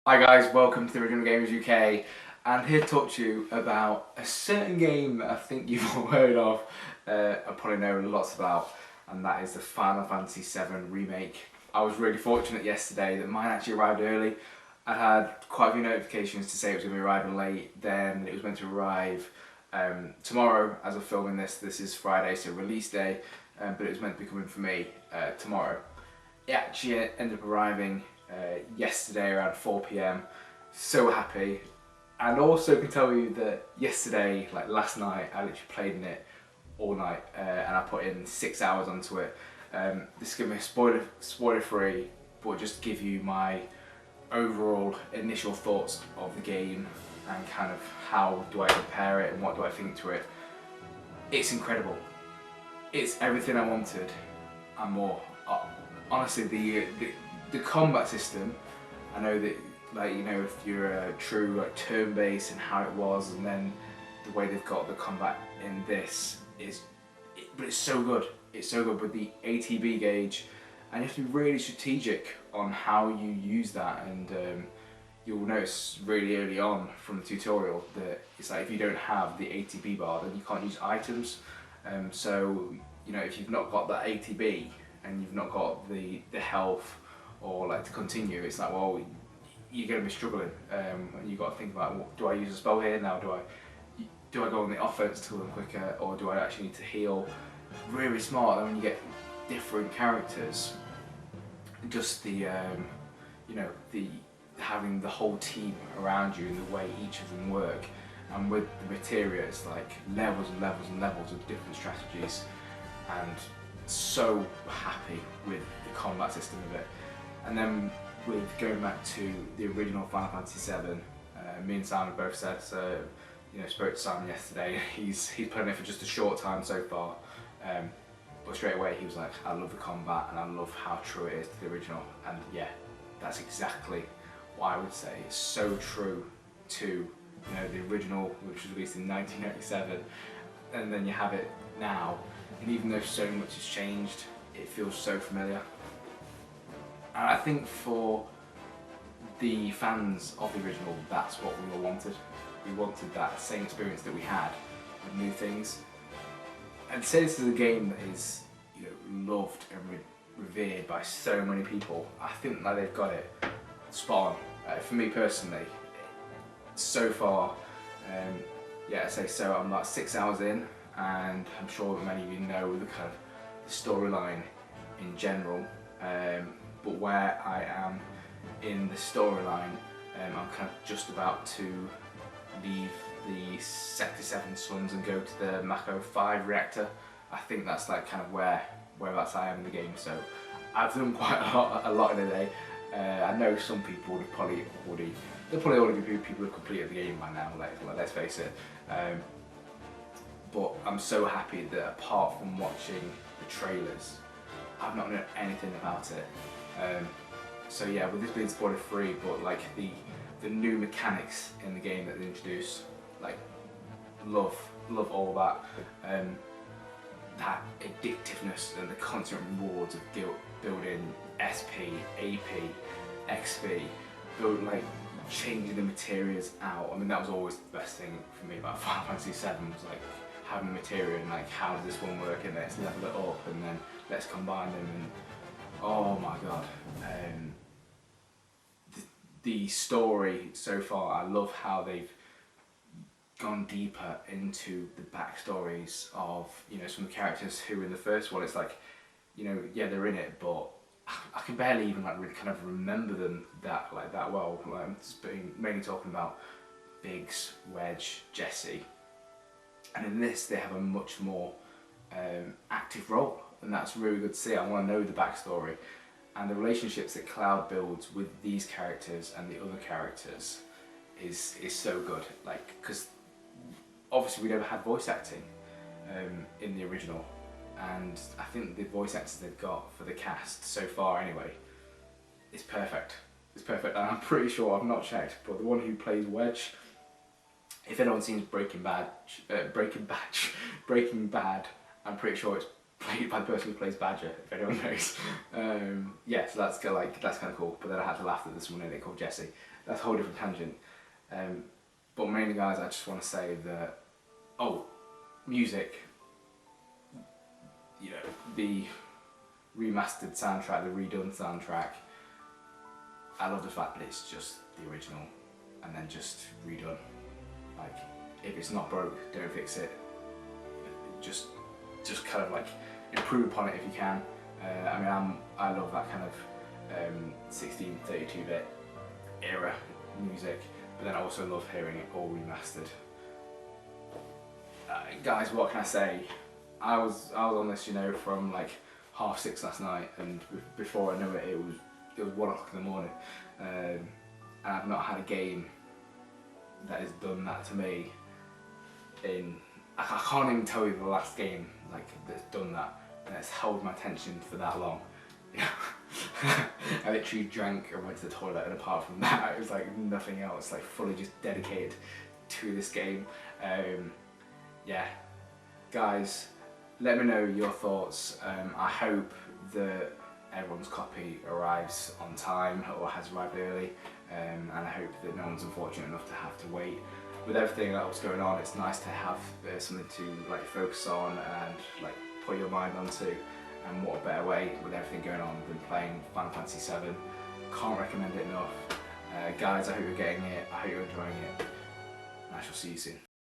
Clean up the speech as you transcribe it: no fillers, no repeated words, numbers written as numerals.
Hi guys, welcome to the Original Gamers UK, and here to talk to you about a certain game that I think you've all heard of, and probably know lots about, and that is the Final Fantasy VII Remake. I was really fortunate yesterday that mine actually arrived early. I had quite a few notifications to say it was going to be arriving late, then it was meant to arrive tomorrow as of filming this. This is Friday, so release day, but it was meant to be coming for me tomorrow. It actually ended up arriving yesterday around 4 PM. So happy. And also can tell you that yesterday, like last night, I literally played in it all night and I put in 6 hours onto it. This is going to be spoiler free, but just give you my overall initial thoughts of the game and kind of how do I compare it and what do I think to it. It's incredible. It's everything I wanted and more. Honestly, the combat system, I know that, like, you know, if you're a true like turn-based and how it was, and then the way they've got the combat in this but it's so good. It's so good with the ATB gauge, and you have to be really strategic on how you use that. And you'll notice really early on from the tutorial that it's like if you don't have the ATB bar, then you can't use items. So you know, if you've not got that ATB and you've not got the health or like to continue, it's like, well, you're going to be struggling, and you've got to think about, well, do I use a spell here now? Do I go on the offense to them quicker, or do I actually need to heal? Really smart. And when you get different characters, just the you know, the having the whole team around you and the way each of them work, and with the materia, it's like levels and levels and levels of different strategies, and so happy with the combat system of it. And then with going back to the original Final Fantasy VII, me and Simon both said, so, you know, spoke to Simon yesterday. He's playing it for just a short time so far, but straight away he was like, I love the combat and I love how true it is to the original. And yeah, that's exactly what I would say. It's so true to, you know, the original, which was released in 1997, and then you have it now, and even though so much has changed, it feels so familiar. And I think for the fans of the original, that's what we all wanted. We wanted that same experience that we had with new things. I'd say this is a game that is, you know, loved and revered by so many people. I think that they've got it spot on. For me personally, so far, yeah, I say so. I'm like 6 hours in, and I'm sure that many of you know the kind of storyline in general. But where I am in the storyline, I'm kind of just about to leave the Sector 7 slums and go to the Mako 5 reactor. I think that's like kind of whereabouts I am in the game. So I've done quite a lot in a day. I know some people would have probably already, people who've completed the game by now, like let's face it. But I'm so happy that apart from watching the trailers, I've not known anything about it. So yeah, with this being spoiler free, but like the new mechanics in the game that they introduce, like love all that. That addictiveness and the constant rewards of building SP, AP, XP, like changing the materials out. I mean, that was always the best thing for me about Final Fantasy VII, was like having the material and like, how does this one work, and let's level it up and then let's combine them. And oh my god, the story so far, I love how they've gone deeper into the backstories of, you know, some of the characters who in the first one, it's like, you know, yeah, they're in it, but I can barely even like really kind of remember them that well. I'm just mainly talking about Biggs, Wedge, Jesse, and in this they have a much more active role, and that's really good to see. I want to know the backstory and the relationships that Cloud builds with these characters and the other characters is so good. Like, because obviously we never had voice acting in the original, and I think the voice actors they've got for the cast so far anyway is perfect. It's perfect, and I'm pretty sure, I've not checked, but the one who plays Wedge, if anyone seen Breaking Bad, I'm pretty sure it's played by the person who plays Badger, if anyone knows. Yeah, so that's kind of cool. But then I had to laugh at this one in it called Jesse. that's a whole different tangent. But mainly, guys, I just want to say that, music, you know, the remastered soundtrack, the redone soundtrack, I love the fact that it's just the original and then just redone. Like, if it's not broke, don't fix it. Just kind of like improve upon it if you can. I mean, I love that kind of 1632-bit era music, but then I also love hearing it all remastered. Guys, what can I say? I was on this, you know, from like 6:30 last night, and before I knew it, it was 1 o'clock in the morning, and I've not had a game that has done that to me in. I can't even tell you the last game like that's done that, and it's held my attention for that long. I literally drank and went to the toilet, and apart from that, it was like nothing else. Like fully just dedicated to this game. Yeah, guys, let me know your thoughts. I hope that everyone's copy arrives on time or has arrived early, and I hope that no one's unfortunate enough to have to wait. With everything else going on, it's nice to have something to like focus on and like put your mind onto. And what a better way with everything going on than playing Final Fantasy 7. Can't recommend it enough. Guys, I hope you're getting it. I hope you're enjoying it. And I shall see you soon.